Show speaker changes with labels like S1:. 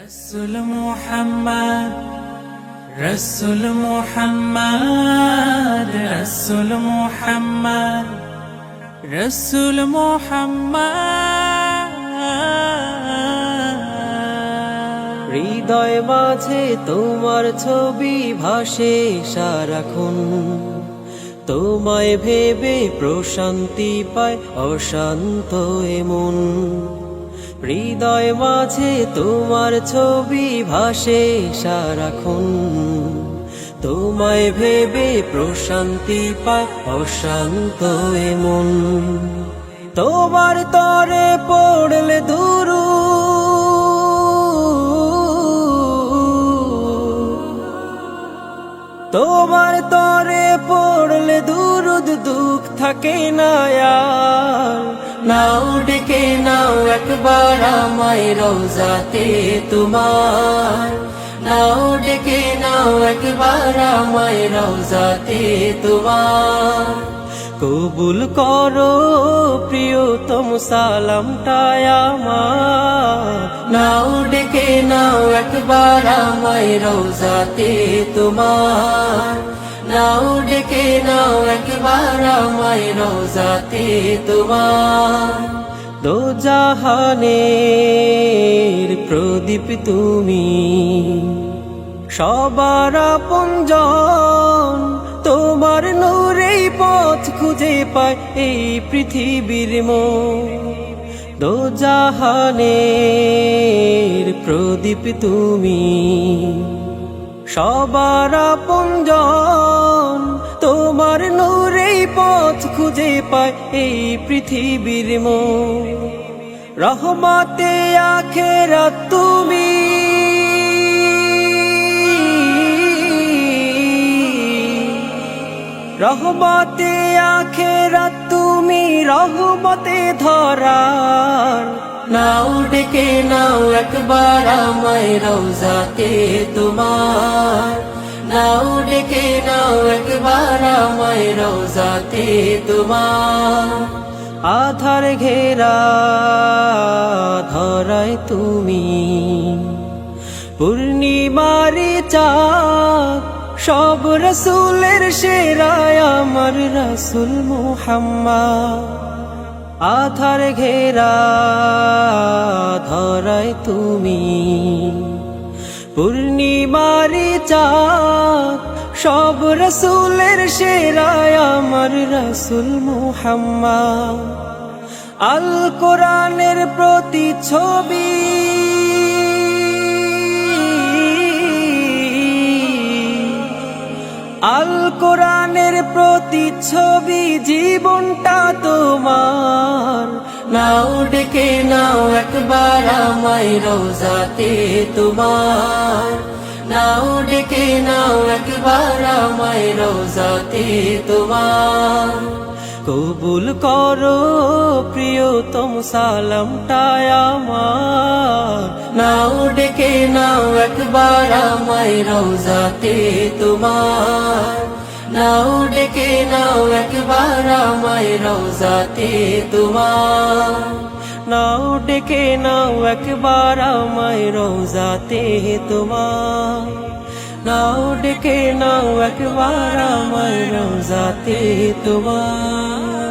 S1: রসুল মুহাম্মদ রসুল মুহাম্মদ রসুল মুহাম্মদ রসুল মুহাম্মদ।
S2: হৃদয় মাঝে তোমার ছবি ভাসে সারাক্ষণ, তোমায় ভেবে প্রশান্তি পায় অশান্ত মন। হৃদয় মাঝে তোমার ছবি ভাসে সারাক্ষণ, তোমায় ভেবে প্রশান্তি পায় অশান্ত মন। তোমার তরে পড়লে তোমার তরে পড়লে দুরুদ দুঃখ থাকে না আর। নাও ডেকে নাও একবার আমায় রওজাতে তোমার, নাও ডেকে নাও একবার আমায় রওজাতে তোমার। কবুল করো প্রিয়তম সালামটায় আমার, নাও ডেকে নাও একবার আমায় রওজাতে তোমার, নাও ডেকে নাও একবার আমায় রওজাতে তোমার। দো জাহানের প্রদীপ তুমি, সবার আপনজন, তোমার নূরেই পথ খুঁজে পায় এই পৃথিবীর মন। দো জাহানের প্রদীপ তুমি, সবার আপনজন, তোমার নূরেই পথ খুঁজে পায় এই পৃথিবীর মন। রহমতে আখেরাত তুমি, রহমতে আখেরাত তুমি, রহমতে ধরার। নাও ডেকে নাও একবার আমায় রওজাতে তোমার, নাও ডেকে নাও একবার আমায় রওজাতে তোমার। আধার ঘেরা ধরায় তুমি, পূর্ণিমারি চাঁদ, সব রসুলের সেরায় আমার রসুল মুহাম্মদ। আধার ঘেরা ধরায় তুমি, পূর্ণিমারি চাঁদ, সব রসুলের সেরায় আমার রসুল মুহাম্মদ। আল কোরআনের প্রতিচ্ছবি, আল কোরআনের প্রতিচ্ছবি, জীবনটা তোমার। নাও ডেকে নাও একবার আমায় রওজাতে তোমার, নাও ডেকে নাও একবার আমায় রওজাতে তোমার। কবুল করো প্রিয়তম সালামটায় আমার, নাও ডেকে নাও একবার আমায় রওজাতে তোমার, নাও ডেকে নাও একবার আমায় রওজাতে তোমার। নাও ডেকে নাও একবার আমায় রওজাতে তোমার, নাও ডেকে নাও একবার আমায় রওজাতে তোমার।